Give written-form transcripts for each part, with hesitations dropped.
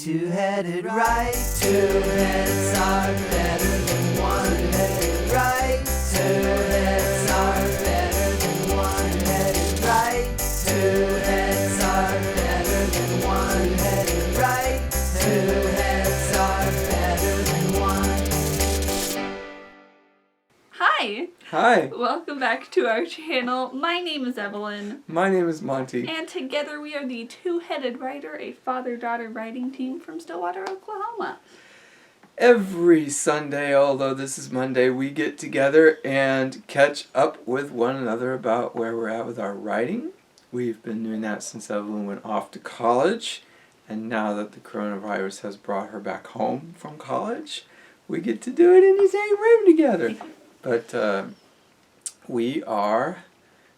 Two-headed right, two heads are better than one-headed right. Two heads are better than one-headed right. Two heads are better than one-headed right. Two heads are better than one. Hi! Hi! Welcome back to our channel. My name is Evelyn. My name is Monty. And together we are the Two-Headed Writer, a father-daughter writing team from Stillwater, Oklahoma. Every Sunday, although this is Monday, we get together and catch up with one another about where we're at with our writing. We've been doing that since Evelyn went off to college, and now that the coronavirus has brought her back home from college, we get to do it in the same room together. But we are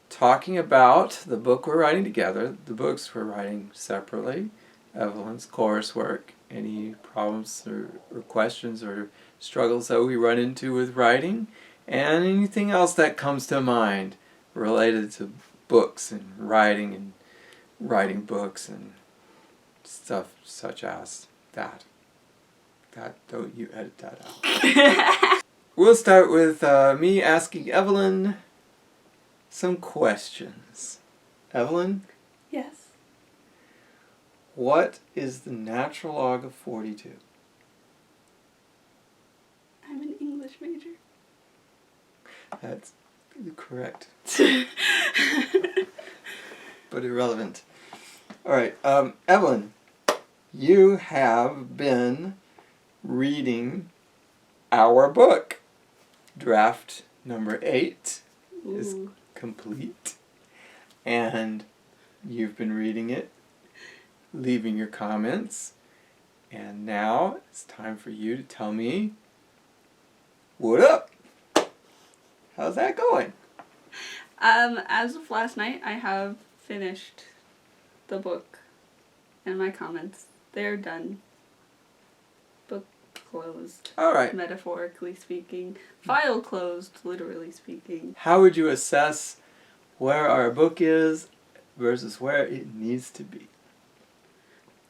talking about the book we're writing together, the books we're writing separately, Evelyn's coursework, any problems or questions or struggles that we run into with writing, and anything else that comes to mind related to books and writing books and stuff such as that. Don't you edit that out. We'll start with me asking Evelyn some questions. Evelyn? Yes. What is the natural log of 42? I'm an English major. That's correct. But irrelevant. Alright, Evelyn, you have been reading our book. Draft number 8 is complete. And you've been reading it, leaving your comments, and now it's time for you to tell me what up. How's that going? As of last night, I have finished the book and my comments. They're done. Book closed. Alright. Metaphorically speaking. File closed, literally speaking. How would you assess where our book is versus where it needs to be?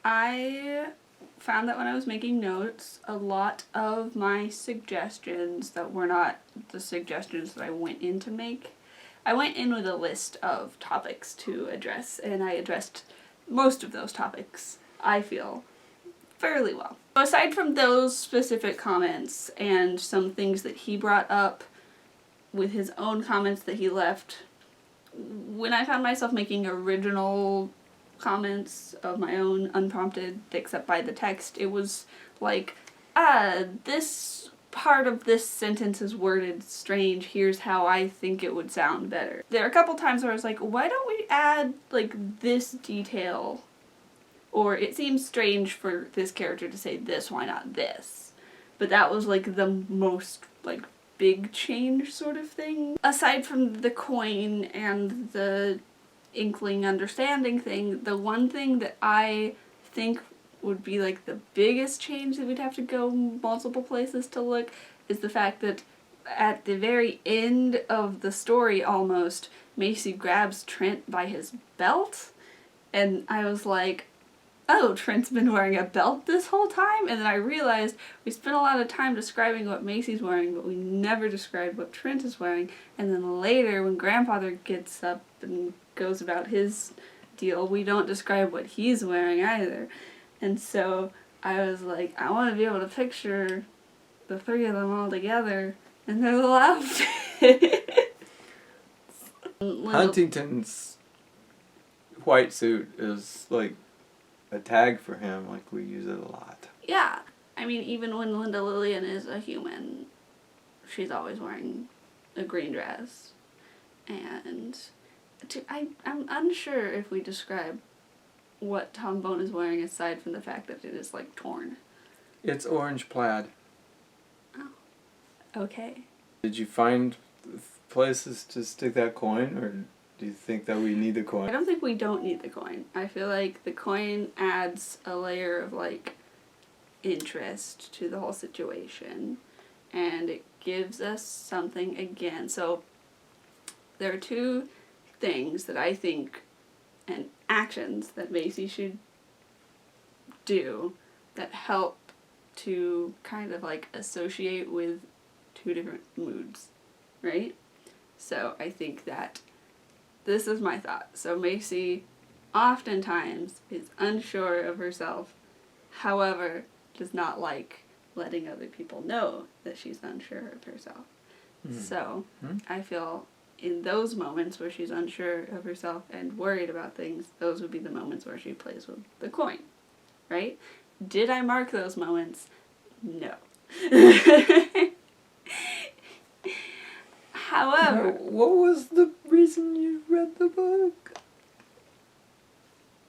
I found that when I was making notes, a lot of my suggestions that were not the suggestions that I went in to make, I went in with a list of topics to address, and I addressed most of those topics, I feel, fairly well. Aside from those specific comments and some things that he brought up with his own comments that he left, when I found myself making original comments of my own, unprompted, except by the text, it was like, this part of this sentence is worded strange, here's how I think it would sound better. There are a couple times where I was like, why don't we add, like, this detail? Or it seems strange for this character to say this, why not this? But that was, like, the most, like, big change sort of thing. Aside from the coin and the inkling understanding thing, the one thing that I think would be like the biggest change that we'd have to go multiple places to look is the fact that at the very end of the story almost, Macy grabs Trent by his belt, and I was like, oh, Trent's been wearing a belt this whole time? And then I realized we spent a lot of time describing what Macy's wearing, but we never described what Trent is wearing. And then later, when Grandfather gets up and goes about his deal, we don't describe what he's wearing either. And so I was like, I want to be able to picture the three of them all together in their little outfits. Huntington's white suit is like a tag for him, like we use it a lot. Yeah. I mean, even when Linda Lillian is a human, she's always wearing a green dress. And I'm unsure if we describe what Tom Bone is wearing aside from the fact that it is, like, torn. It's orange plaid. Oh. Okay. Did you find places to stick that coin, or do you think that we need the coin? I don't think we don't need the coin. I feel like the coin adds a layer of, like, interest to the whole situation. And it gives us something again. So there are two things that I think, and actions that Macy should do that help to kind of like associate with two different moods, right? So I think that this is my thought. So Macy oftentimes is unsure of herself, however, does not like letting other people know that she's unsure of herself. So I feel in those moments where she's unsure of herself and worried about things, those would be the moments where she plays with the coin, right? Did I mark those moments? No. However, What was the reason you read the book?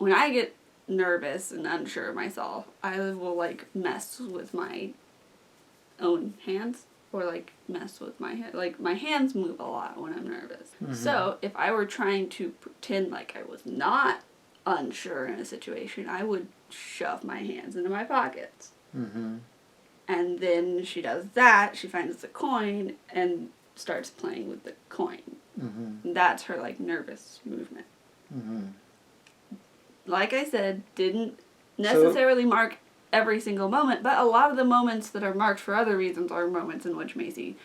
when I get nervous and unsure of myself, I will like mess with my own hands or like mess with my head. Like my hands move a lot when I'm nervous. So if I were trying to pretend like I was not unsure in a situation, I would shove my hands into my pockets. And then she does that, she finds the coin and starts playing with the coin. And that's her like nervous movement. Like I said, didn't necessarily mark every single moment, but a lot of the moments that are marked for other reasons are moments in which Macy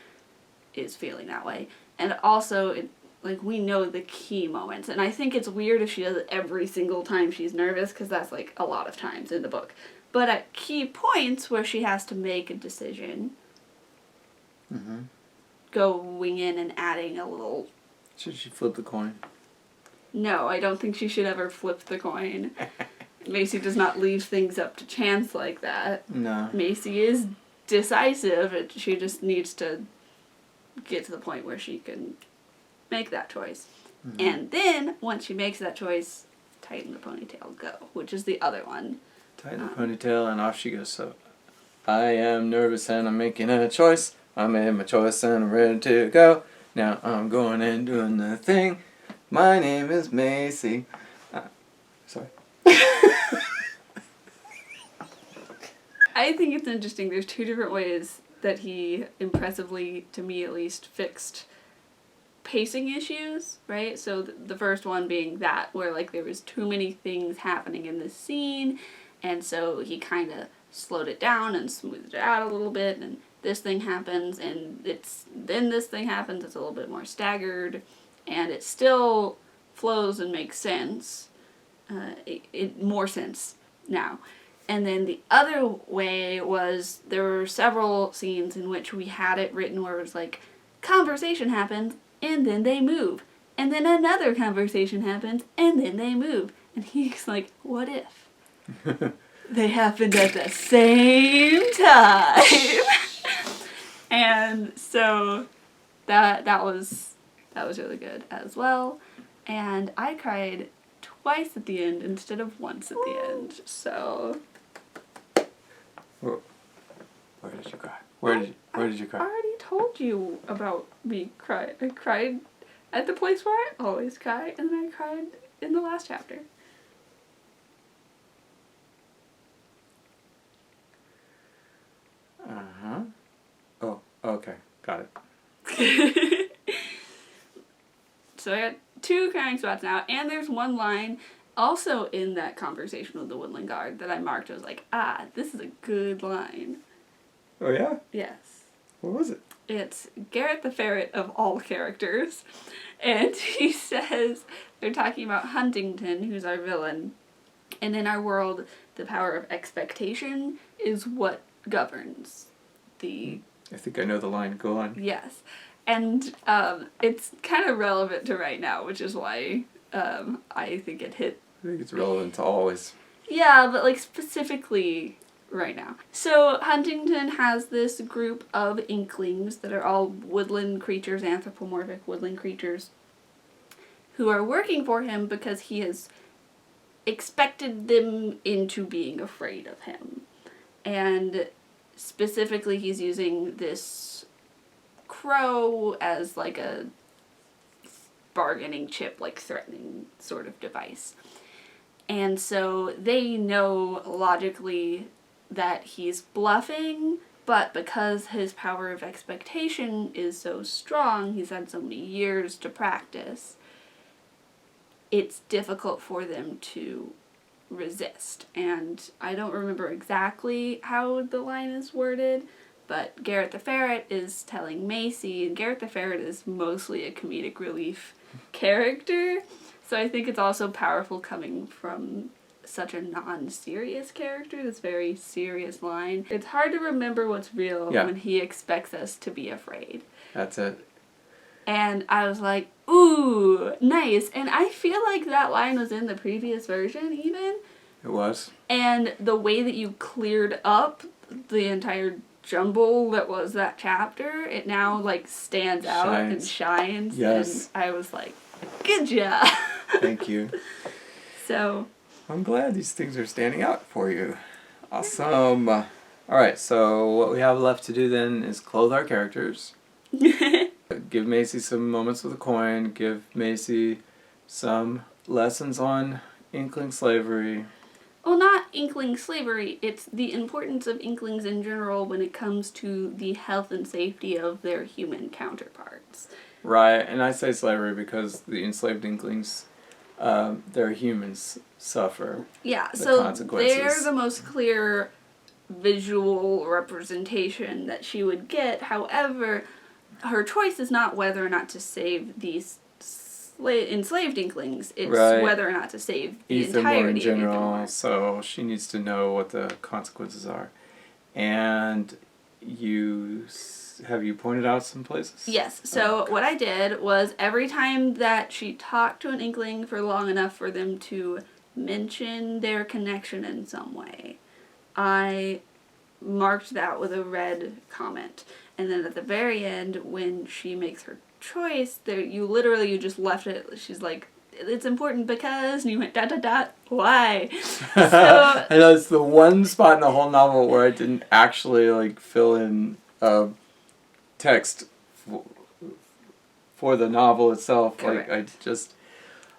is feeling that way. And also, like, we know the key moments. And I think it's weird if she does it every single time she's nervous, because that's, like, a lot of times in the book. But at key points where she has to make a decision, going in and adding a little... Should she flip the coin? No, I don't think she should ever flip the coin. Macy does not leave things up to chance like that. No. Macy is decisive. She just needs to get to the point where she can make that choice. And then, once she makes that choice, tighten the ponytail, go, which is the other one. Tighten the ponytail and off she goes. So, I am nervous and I'm making a choice. I made my choice and I'm ready to go. Now I'm going and doing the thing. My name is Macy. Sorry. I think it's interesting. There's two different ways that he impressively, to me at least, fixed pacing issues, right? So the first one being that, where like there was too many things happening in the scene, and so he kind of slowed it down and smoothed it out a little bit, and this thing happens, and then this thing happens, it's a little bit more staggered, and it still flows and makes sense, more sense now. And then the other way was there were several scenes in which we had it written where it was like, conversation happens, and then they move. And then another conversation happens, and then they move. And he's like, what if they happened at the same time? And so that was really good as well. And I cried twice at the end instead of once at the end. So where did you cry? Where did you cry? I already told you about me crying. I cried at the place where I always cry, and then I cried in the last chapter. Oh, okay. Got it. So I got 2 crying spots now, and there's one line also in that conversation with the Woodland Guard that I marked. I was like, this is a good line. Oh, yeah? Yes. What was it? It's Garrett the Ferret of all characters. And he says, they're talking about Huntington, who's our villain. And in our world, the power of expectation is what governs the... I think I know the line. Go on. Yes. And it's kind of relevant to right now, which is why I think it hit. I think it's relevant to always. Yeah, but like specifically right now. So Huntington has this group of Inklings that are all woodland creatures, anthropomorphic woodland creatures, who are working for him because he has expected them into being afraid of him. And specifically he's using this crow as like a bargaining chip, like threatening sort of device. And so they know logically that he's bluffing, but because his power of expectation is so strong, he's had so many years to practice, it's difficult for them to resist. And I don't remember exactly how the line is worded, but Garrett the Ferret is telling Macy, and Garrett the Ferret is mostly a comedic relief character, so I think it's also powerful coming from such a non-serious character, this very serious line. It's hard to remember what's real when he expects us to be afraid. That's it. And I was like, ooh, nice. And I feel like that line was in the previous version even. It was. And the way that you cleared up the entire jumble that was that chapter, it now like stands out and shines. Yes. And I was like, good job. Thank you. So I'm glad these things are standing out for you. Awesome. All right, so what we have left to do then is clothe our characters. Give Macy some moments with a coin. Give Macy some lessons on Inkling slavery. Well, not Inkling slavery. It's the importance of Inklings in general when it comes to the health and safety of their human counterparts. Right, and I say slavery because the enslaved Inklings, their humans suffer. Yeah, the so consequences. They're the most clear visual representation that she would get. However, her choice is not whether or not to save these enslaved Inklings. It's whether or not to save the entirety in general, of Aethermore. So she needs to know what the consequences are. And have you pointed out some places? Yes. So what I did was every time that she talked to an Inkling for long enough for them to mention their connection in some way, I marked that with a red comment. And then at the very end, when she makes her choice, you just left it. She's like, it's important because, and you went ... why? So I know it's the one spot in the whole novel where I didn't actually fill in text for the novel itself. Correct.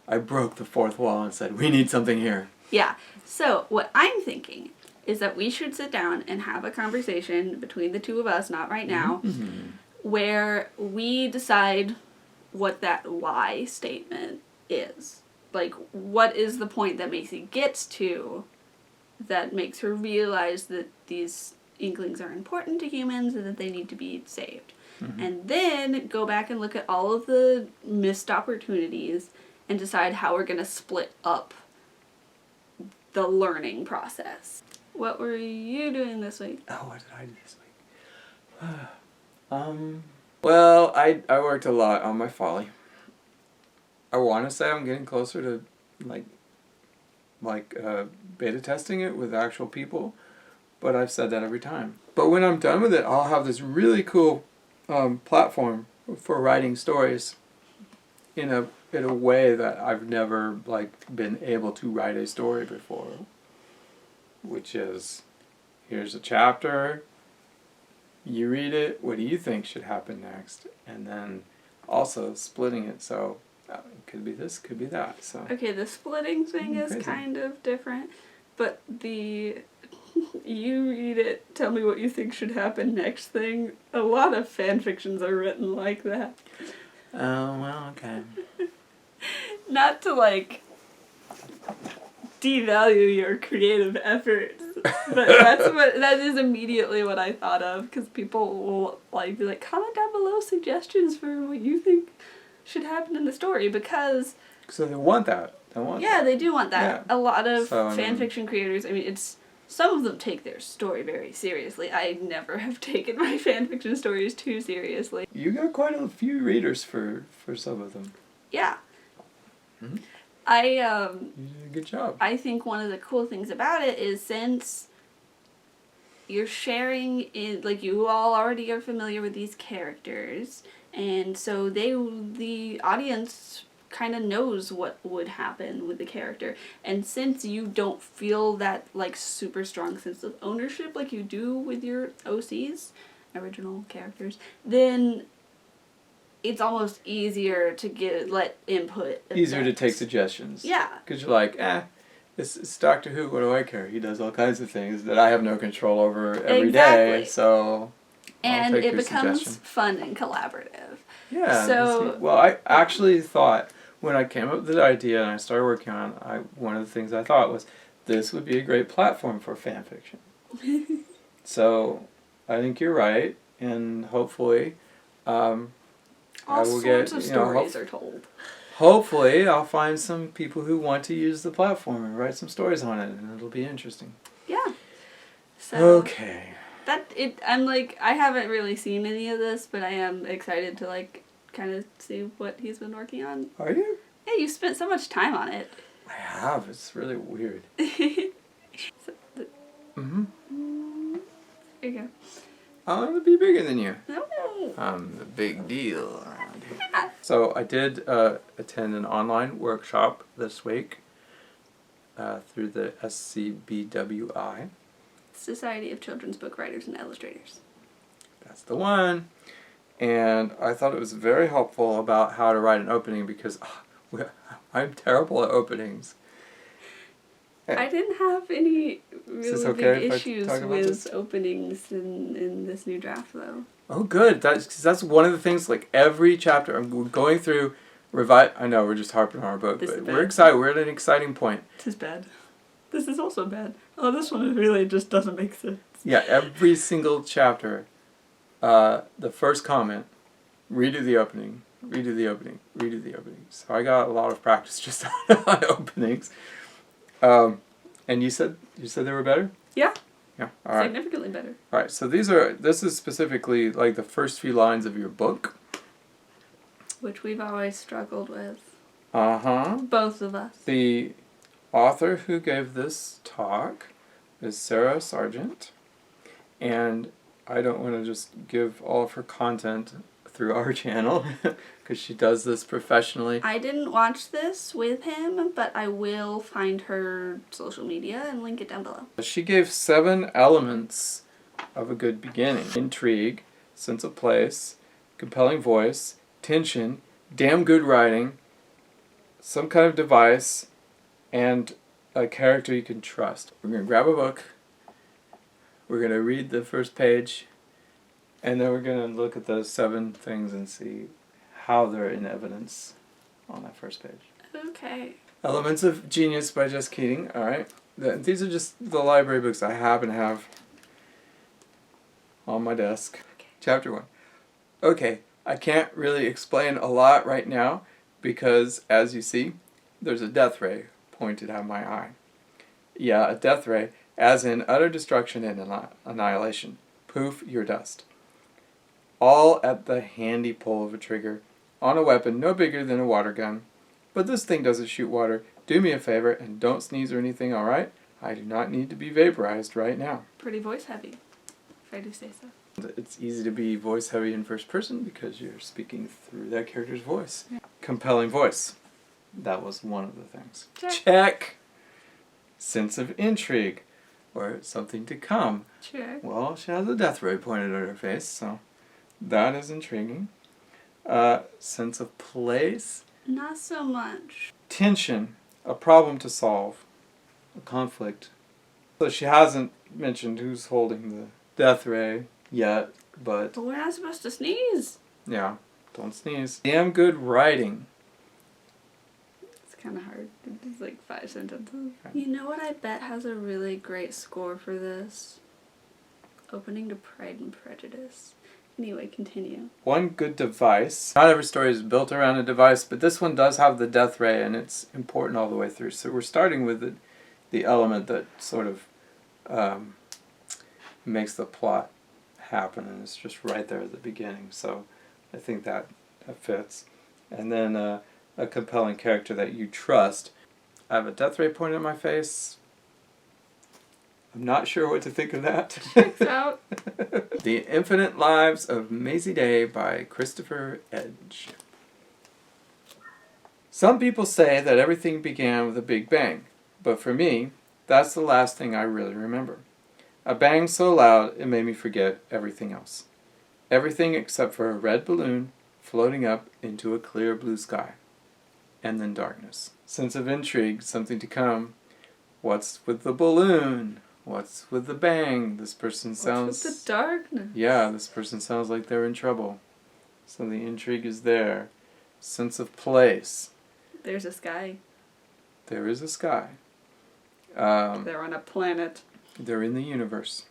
I broke the fourth wall and said, we need something here. Yeah. So what I'm thinking is that we should sit down and have a conversation between the two of us, not right now, where we decide what that why statement is. Like, what is the point that Macy gets to that makes her realize that these Inklings are important to humans and that they need to be saved. And then go back and look at all of the missed opportunities and decide how we're going to split up the learning process. What were you doing this week? Oh, what did I do this week? Well, I worked a lot on my folly. I want to say I'm getting closer to beta testing it with actual people, but I've said that every time. But when I'm done with it, I'll have this really cool platform for writing stories in a way that I've never been able to write a story before. Which is, here's a chapter, you read it, what do you think should happen next? And then also splitting it, so it could be this, could be that. So okay, the splitting thing is crazy. kind of different, but the you read it, tell me what you think should happen next thing, a lot of fan fictions are written like that. Oh, well, okay. Not to devalue your creative efforts, but that is immediately what I thought of, because people will be like, comment down below suggestions for what you think should happen in the story, because so they want that. They do want that. Yeah. A lot of fan fiction creators, some of them take their story very seriously. I never have taken my fan fiction stories too seriously. You got quite a few readers for some of them. Yeah. Mm-hmm. You did a good job. I think one of the cool things about it is, since you're sharing you all already are familiar with these characters, and so the audience kind of knows what would happen with the character, and since you don't feel that super strong sense of ownership like you do with your OCs, original characters, then it's almost easier to let input. Easier to take suggestions. Yeah. Because you're like, it's Doctor Who, what do I care? He does all kinds of things that I have no control over every day, so and I'll take it your becomes suggestion. fun and collaborative. Yeah. So well, I actually thought, when I came up with the idea and I started working on it, one of the things I thought was, this would be a great platform for fan fiction. So, I think you're right, and hopefully, All I will sorts get, of you know, stories are told. hopefully I'll find some people who want to use the platform and write some stories on it, and it'll be interesting. Yeah. So Okay. I'm like, I haven't really seen any of this, but I am excited to like kind of see what he's been working on. Are you? Yeah, you spent so much time on it. I have. It's really weird. So, Mm-hmm. there you go. I want to be bigger than you. No. I'm the big deal around here. So I did attend an online workshop this week through the SCBWI. Society of Children's Book Writers and Illustrators. That's the one. And I thought it was very helpful about how to write an opening because I'm terrible at openings. I didn't have any really okay big if I issues talk about with this? openings in this new draft, though. Oh, good. That's one of the things. Like every chapter, I'm going through. I know we're just harping on our book, This but is we're bad. excited. We're at an exciting point. This is bad. This is also bad. Oh, this one really just doesn't make sense. Yeah, every single chapter, the first comment, redo the opening, redo the opening, redo the opening. So I got a lot of practice just on openings. And you said they were better? Yeah. Yeah. All right. Significantly better. All right. So this is specifically like the first few lines of your book. Which we've always struggled with. Uh-huh. Both of us. The author who gave this talk is Sarah Sargent, and I don't want to just give all of her content through our channel because she does this professionally. I didn't watch this with him, but I will find her social media and link it down below. She gave 7 elements of a good beginning: intrigue, sense of place, compelling voice, tension, damn good writing, some kind of device, and a character you can trust. We're going to grab a book, we're going to read the first page, and then we're going to look at those 7 things and see how they're in evidence on that first page. Okay. Elements of Genius by Jess Keating. Alright. These are just the library books I happen to have on my desk. Okay. Chapter 1. Okay, I can't really explain a lot right now because, as you see, there's a death ray pointed at my eye. Yeah, a death ray, as in utter destruction and annihilation. Poof, you're dust. All at the handy pull of a trigger, on a weapon no bigger than a water gun. But this thing doesn't shoot water. Do me a favor and don't sneeze or anything, alright? I do not need to be vaporized right now. Pretty voice heavy, if I do say so. It's easy to be voice heavy in first person because you're speaking through that character's voice. Yeah. Compelling voice. That was one of the things. Check. Sense of intrigue, or something to come. Check. Well, she has a death ray pointed at her face, so that is intriguing. Sense of place. Not so much. Tension. A problem to solve. A conflict. So she hasn't mentioned who's holding the death ray yet, but But we're not supposed to sneeze. yeah, don't sneeze. Damn good writing. It's kind of hard. It's like 5 sentences. You know what I bet has a really great score for this? Opening to Pride and Prejudice. Anyway, continue. One good device. Not every story is built around a device, but this one does have the death ray, and it's important all the way through. So we're starting with the element that sort of makes the plot happen, and it's just right there at the beginning. So I think that fits. And then a compelling character that you trust. I have a death ray pointed at my face. I'm not sure what to think of that. Checks out. The Infinite Lives of Maisie Day by Christopher Edge. Some people say that everything began with a big bang, but for me, that's the last thing I really remember. A bang so loud it made me forget everything else. Everything except for a red balloon floating up into a clear blue sky. And then darkness. Sense of intrigue, something to come. What's with the balloon? What's with the bang? This person sounds... What's with the darkness? Yeah, this person sounds like they're in trouble. So the intrigue is there. Sense of place. There's a sky. There is a sky. They're on a planet. They're in the universe.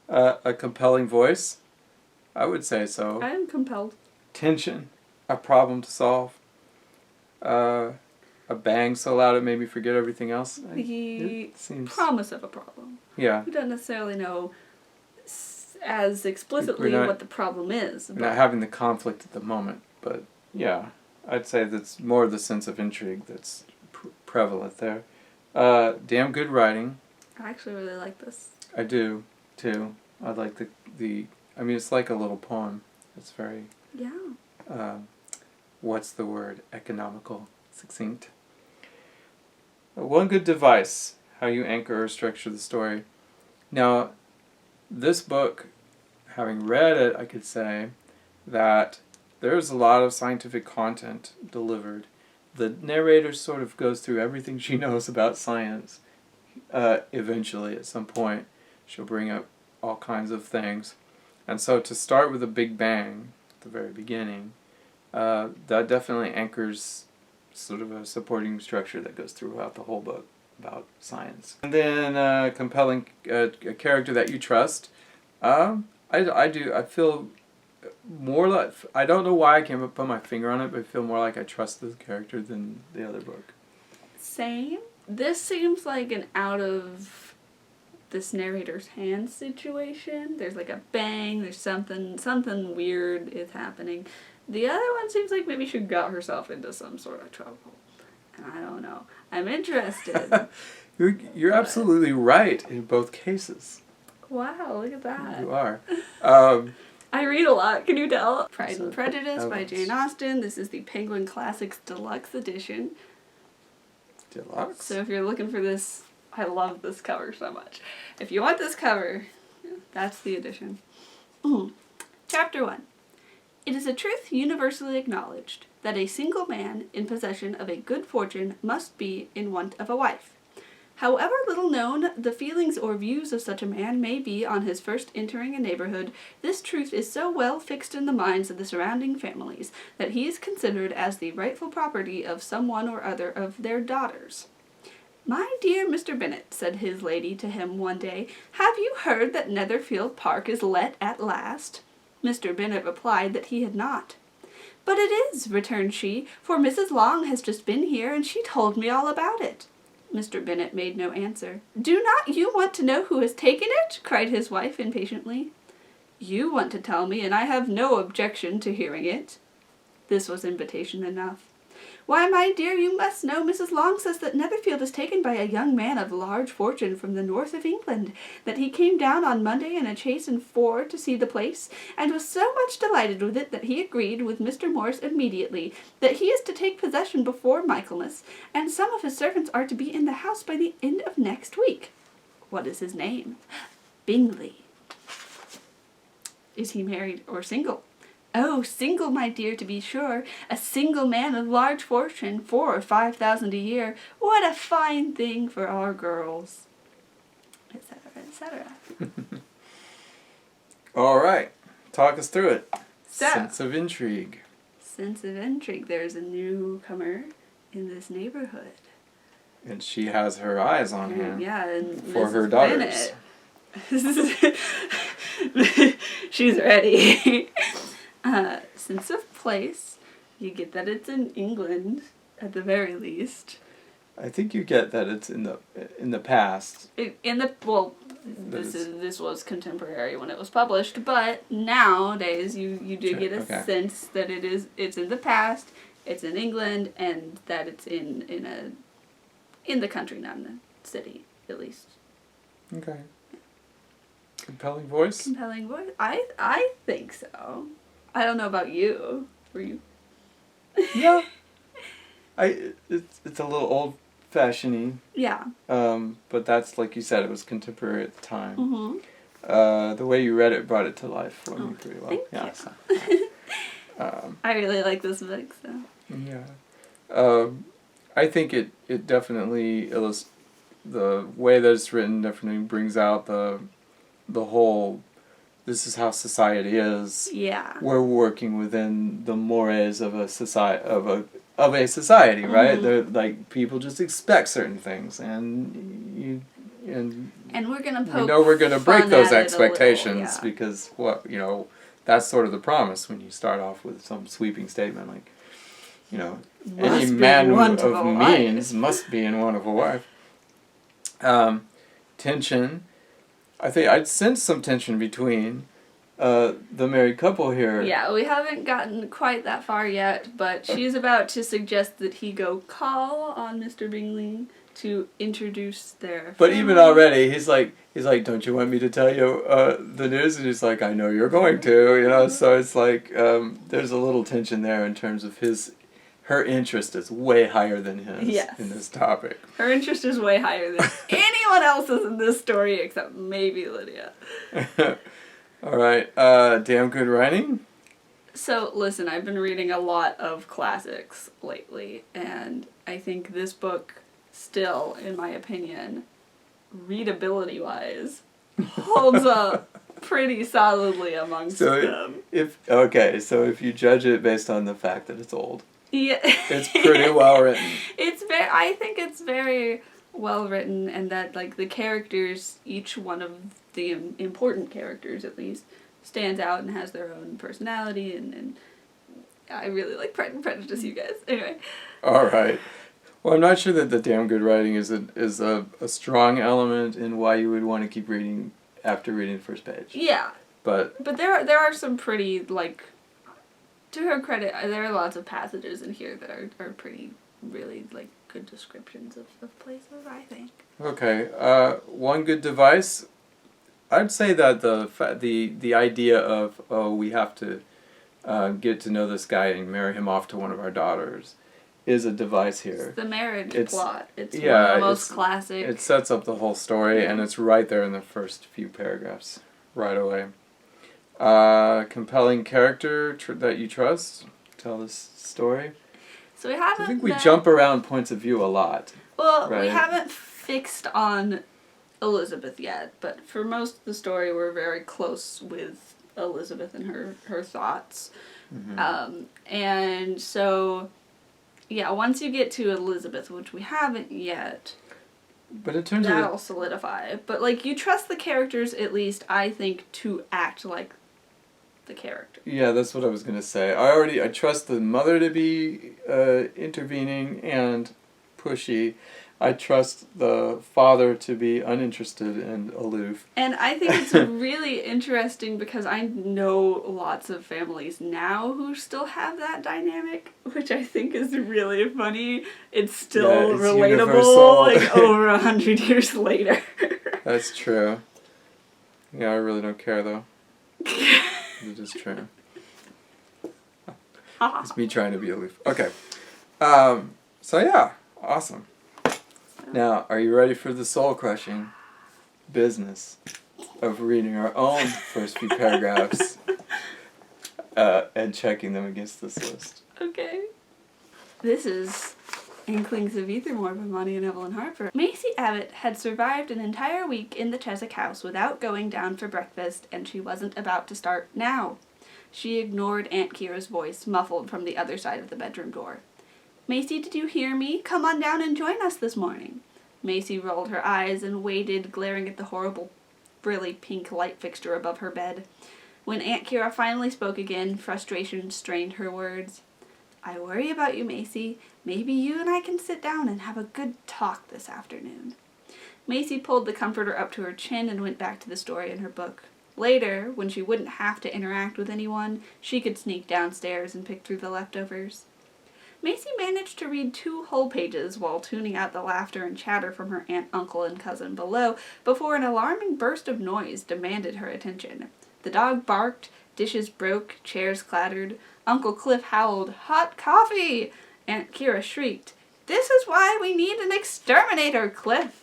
A compelling voice? I would say so. I am compelled. Tension. A problem to solve. A bang so loud it made me forget everything else. The It seems... promise of a problem. Yeah. We don't necessarily know as explicitly what the problem is. We're not having the conflict at the moment, but yeah, I'd say that's more the sense of intrigue that's prevalent there. Damn good writing. I actually really like this. I do, too. I like the I mean, it's like a little poem. It's very... Yeah. What's the word? Economical. Succinct. One good device, how you anchor or structure the story. Now, this book, having read it, I could say that there's a lot of scientific content delivered. The narrator sort of goes through everything she knows about science. Eventually, at some point, she'll bring up all kinds of things. And so to start with a big bang at the very beginning, that definitely anchors sort of a supporting structure that goes throughout the whole book about science. And then compelling a character that you trust. I do. I feel more like... I don't know why I can't put my finger on it, but I feel more like I trust this character than the other book. Same. This seems like an out of this narrator's hands situation. There's like a bang, there's something weird is happening. The other one seems like maybe she got herself into some sort of trouble. And I don't know. I'm interested. You're absolutely right in both cases. Wow, look at that. You are. I read a lot, can you tell? Pride and Prejudice by Jane Austen. This is the Penguin Classics Deluxe Edition. Deluxe? So if you're looking for this, I love this cover so much. If you want this cover, that's the edition. Chapter 1. It is a truth universally acknowledged that a single man in possession of a good fortune must be in want of a wife. However little known the feelings or views of such a man may be on his first entering a neighborhood, this truth is so well fixed in the minds of the surrounding families that he is considered as the rightful property of some one or other of their daughters. "My dear Mr. Bennet," said his lady to him one day, "have you heard that Netherfield Park is let at last?" Mr. Bennet replied that he had not. "But it is," returned she, "for Mrs. Long has just been here, and she told me all about it." Mr. Bennet made no answer. "Do not you want to know who has taken it?" cried his wife impatiently. "You want to tell me, and I have no objection to hearing it." This was invitation enough. "Why, my dear, you must know Mrs. Long says that Netherfield is taken by a young man of large fortune from the north of England, that he came down on Monday in a chaise and four to see the place, and was so much delighted with it that he agreed with Mr. Morse immediately that he is to take possession before Michaelmas, and some of his servants are to be in the house by the end of next week." "What is his name?" "Bingley." "Is he married or single?" "Oh, single, my dear, to be sure. A single man of large fortune, 4,000 or 5,000 a year. What a fine thing for our girls," etc., etc. All right. Talk us through it. So, Sense of intrigue. Sense of intrigue. There's a newcomer in this neighborhood. And she has her eyes on him. Yeah, and for Mrs. her daughters. Bennet. She's ready. Sense of place. You get that it's in England, at the very least. I think you get that it's in the past. This was contemporary when it was published, but nowadays you do get a sense that it's in the past, it's in England, and that it's in the country, not in the city, at least. Okay. Compelling voice? Compelling voice? I think so. I don't know about you. Were you? Yeah. It's a little old-fashioned-y. Yeah. But that's, like you said, it was contemporary at the time. Mm-hmm. The way you read it brought it to life for me pretty well. Thank you. So. I really like this book, so. Yeah. I think it definitely illustrates the way that it's written. Definitely brings out the whole. This is how society is. Yeah. We're working within the mores of a society, of of a society, right? Mhm. They're like people just expect certain things, and we're gonna we poke know we're gonna break fun those at it a little, expectations yeah. because that's sort of the promise when you start off with some sweeping statement like, any Must be man one to of the means wife. must be in want of a wife. Tension. I think I'd sense some tension between the married couple here. Yeah, we haven't gotten quite that far yet, but she's about to suggest that he go call on Mr. Bingley to introduce their But family. even already, he's like, don't you want me to tell you the news? And he's like, I know you're going to, So it's like there's a little tension there in terms of her interest is way higher than his Yes. in this topic. Her interest is way higher than anyone else's in this story except maybe Lydia. All right, damn good writing. So, listen, I've been reading a lot of classics lately, and I think this book still, in my opinion, readability-wise, holds up pretty solidly amongst them. So if you judge it based on the fact that it's old, Yeah. it's pretty well written. I think it's very well written, and that like the characters, each one of the important characters at least, stands out and has their own personality, and I really like Pride and Prejudice, you guys. Anyway. All right. Well, I'm not sure that the damn good writing is a strong element in why you would want to keep reading after reading the first page. Yeah. But there are some pretty, like, to her credit, there are lots of passages in here that are pretty, really, like, good descriptions of places, I think. Okay. One good device, I'd say that the idea of, we have to get to know this guy and marry him off to one of our daughters is a device here. It's the marriage plot. It's one yeah, of the most classic. It sets up the whole story, and it's right there in the first few paragraphs, right away. Compelling character that you trust. Tell this story. So we haven't. I think we jump around points of view a lot. Well, right? We haven't fixed on Elizabeth yet, but for most of the story, we're very close with Elizabeth and her thoughts. Mm-hmm. And so, yeah, once you get to Elizabeth, which we haven't yet, but in terms that'll solidify. But, like, you trust the characters, at least, I think, to act like the character. Yeah, that's what I was going to say. I trust the mother to be intervening and pushy. I trust the father to be uninterested and aloof. And I think it's really interesting because I know lots of families now who still have that dynamic, which I think is really funny. It's still it's relatable, universal. like over 100 years later. That's true. Yeah, I really don't care though. It is true. It's me trying to be aloof. Okay. So yeah, awesome. Now, are you ready for the soul-crushing business of reading our own first few paragraphs and checking them against this list? Okay. This is Inklings of Aethermore by Monty and Evelyn Harper. Maisie Abbott had survived an entire week in the Cheswick house without going down for breakfast, and she wasn't about to start now. She ignored Aunt Kira's voice, muffled from the other side of the bedroom door. Maisie, did you hear me? Come on down and join us this morning. Maisie rolled her eyes and waited, glaring at the horrible, frilly pink light fixture above her bed. When Aunt Kira finally spoke again, frustration strained her words. I worry about you, Maisie. Maybe you and I can sit down and have a good talk this afternoon. Maisie pulled the comforter up to her chin and went back to the story in her book. Later, when she wouldn't have to interact with anyone, she could sneak downstairs and pick through the leftovers. Maisie managed to read 2 whole pages while tuning out the laughter and chatter from her aunt, uncle, and cousin below before an alarming burst of noise demanded her attention. The dog barked, dishes broke, chairs clattered. Uncle Cliff howled, "Hot coffee!" Aunt Kira shrieked, "This is why we need an exterminator, Cliff!"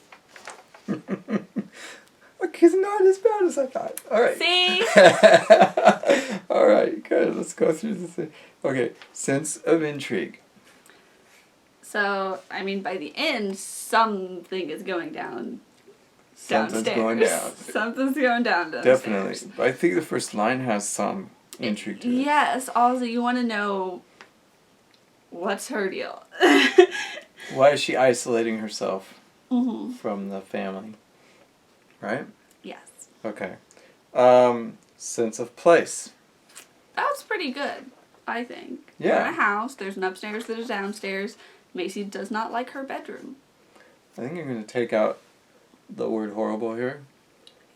Okay, it's not as bad as I thought. All right. See? All right, good. Let's go through this thing. Okay, sense of intrigue. So, I mean, by the end, something is going down Something's downstairs. going down. Something's going down downstairs. Definitely. I think the first line has some intrigue to it. Yes, also you want to know what's her deal? Why is she isolating herself Mm-hmm. from the family? Right? Yes. Okay. Sense of place. That was pretty good, I think. Yeah. We're in a house. There's an upstairs, there's a downstairs. Macy does not like her bedroom. I think I'm going to take out the word horrible here.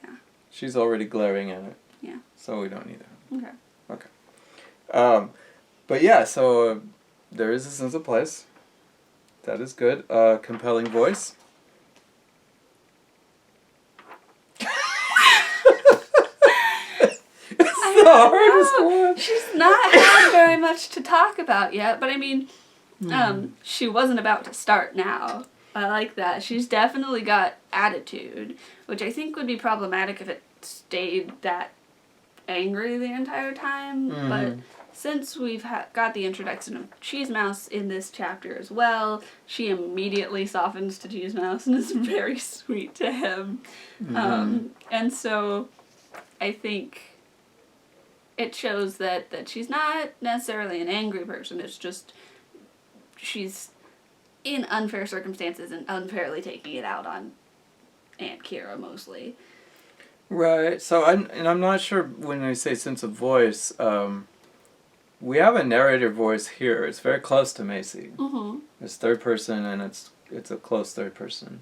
Yeah. She's already glaring at it. Yeah. So we don't need that. Okay. But yeah, so there is a sense of place. That is good. Compelling voice. It's the hardest one. She's not had very much to talk about yet, but I mean, she wasn't about to start now. I like that. She's definitely got attitude, which I think would be problematic if it stayed that angry the entire time. Mhm. But since we've got the introduction of Cheese Mouse in this chapter as well, she immediately softens to Cheese Mouse and is very sweet to him. And so I think it shows that she's not necessarily an angry person. It's just she's in unfair circumstances and unfairly taking it out on Aunt Kira mostly. Right. So I'm not sure when I say sense of voice. We have a narrator voice here. It's very close to Macy. Mm-hmm. It's third person, and it's a close third person.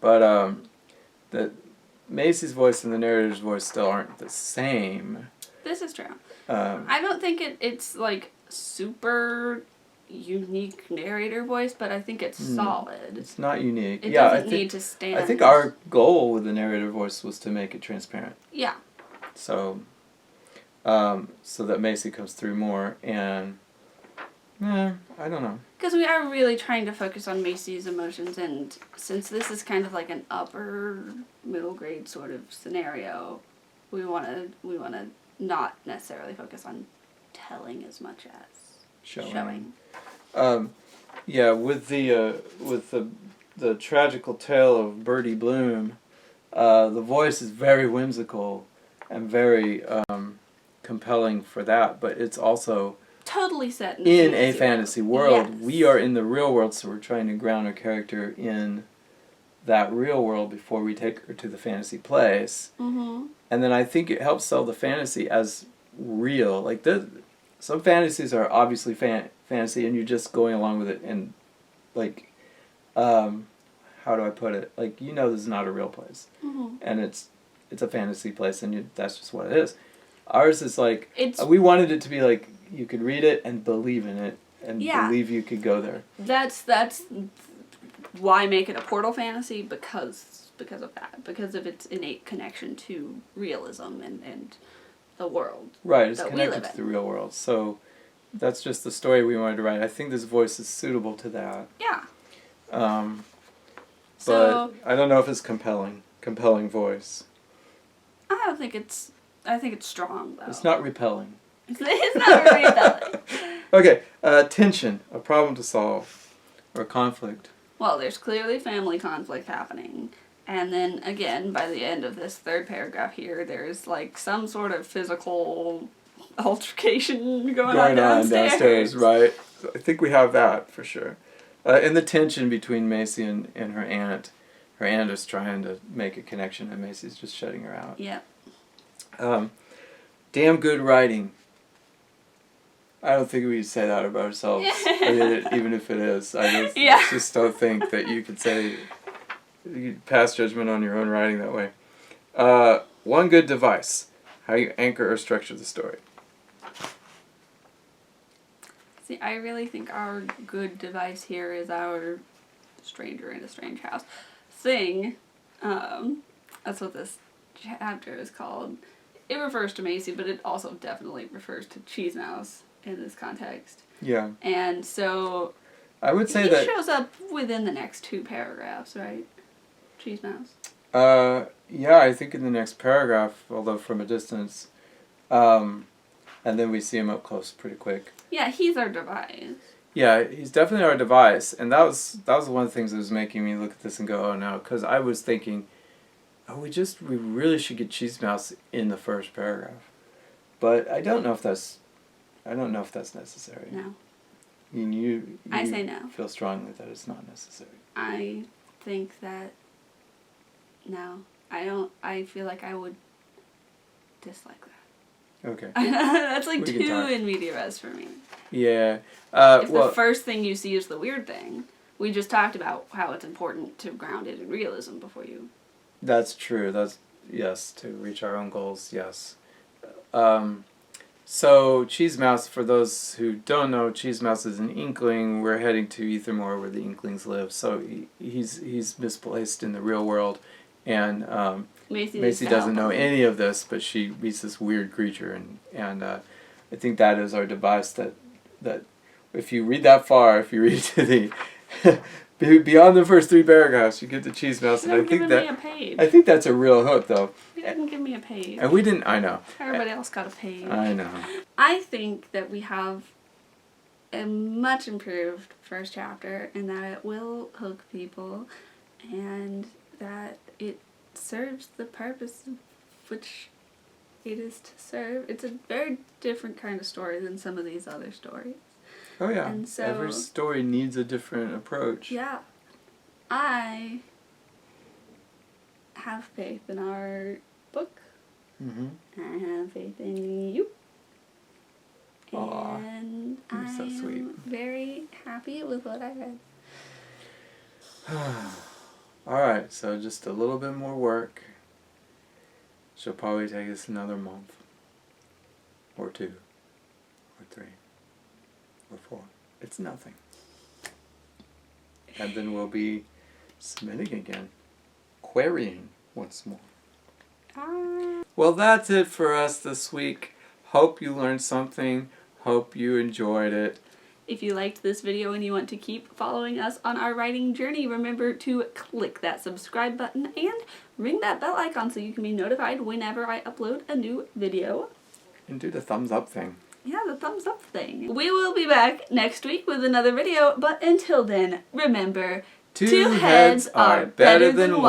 But the Macy's voice and the narrator's voice still aren't the same. This is true. Um, I don't think it's like super unique narrator voice, but I think it's solid. It's not unique. It yeah, doesn't need to stand. I think our goal with the narrator voice was to make it transparent. Yeah. So so that Macy comes through more, and I don't know. Because we are really trying to focus on Macy's emotions, and since this is kind of like an upper middle grade sort of scenario, we want to not necessarily focus on telling as much as showing. Yeah, with the tragical tale of Birdie Bloom, the voice is very whimsical and very compelling for that, but it's also Totally set in a fantasy world. Yes. We are in the real world, so we're trying to ground our character in that real world before we take her to the fantasy place. Mm-hmm. And then I think it helps sell the fantasy as real. Like some fantasies are obviously fantasy, and you're just going along with it. And like, how do I put it? Like, this is not a real place, and it's a fantasy place, and that's just what it is. Ours is like we wanted it to be like you could read it and believe in it and believe you could go there. That's why make it a portal fantasy, because of that, because of its innate connection to realism and the world. Right, it's that connected to the real world. So that's just the story we wanted to write. I think this voice is suitable to that. Yeah. But I don't know if it's compelling voice. I think it's strong, though. It's not repelling. It's not very repelling. Okay, tension, a problem to solve, or conflict. Well, there's clearly family conflict happening. And then, again, by the end of this third paragraph here, there's, like, some sort of physical altercation going on downstairs. Right. I think we have that, for sure. And the tension between Macy and her aunt. Her aunt is trying to make a connection, and Macy's just shutting her out. Yep. Damn good writing. I don't think we say that about ourselves, even if it is. I just don't think that you could say, you could pass judgment on your own writing that way. One good device. How you anchor or structure the story. See, I really think our good device here is our stranger in a strange house thing. That's what this chapter is called. It refers to Macy, but it also definitely refers to Cheese Mouse in this context. Yeah. And so I would say he that shows up within the next 2 paragraphs, right? Cheese Mouse. Yeah, I think in the next paragraph, although from a distance, and then we see him up close pretty quick. Yeah, he's our device. Yeah, he's definitely our device, and that was one of the things that was making me look at this and go, oh no, because I was thinking, we really should get Cheese Mouse in the first paragraph, but I don't know if that's necessary. No. I say no. Feel strongly that it's not necessary. I think that no. I don't. I feel like I would dislike that. Okay. That's like We can too talk. in media res for me. Yeah. If the first thing you see is the weird thing, we just talked about how it's important to ground it in realism before you. That's true. Yes, to reach our own goals, yes. So Cheese Mouse, for those who don't know, Cheese Mouse is an Inkling. We're heading to Aethermore where the Inklings live. So he's misplaced in the real world, and Macy doesn't know any of this, but she meets this weird creature, and I think that is our device. That if you read that far, if you read to the beyond the first 3 paragraphs, you get the Cheese Mouse, and I think that's a real hook, though. You didn't give me a page. And we didn't. I know. Everybody else got a page. I know. I think that we have a much improved first chapter, and that it will hook people, and that it serves the purpose which it is to serve. It's a very different kind of story than some of these other stories. Oh yeah. And so, every story needs a different approach. Yeah. I have faith in our book. Mm-hmm. I have faith in you. Aw, and you're so I'm sweet. very happy with what I read. Alright, so just a little bit more work. She'll probably take us another month. Or 2. Or 3. Or 4. It's nothing. And then we'll be submitting again. Querying once more. Well, that's it for us this week. Hope you learned something. Hope you enjoyed it. If you liked this video and you want to keep following us on our writing journey, remember to click that subscribe button and ring that bell icon so you can be notified whenever I upload a new video. And do the thumbs up thing. Yeah, the thumbs up thing. We will be back next week with another video, but until then, remember, 2 heads are better than 1.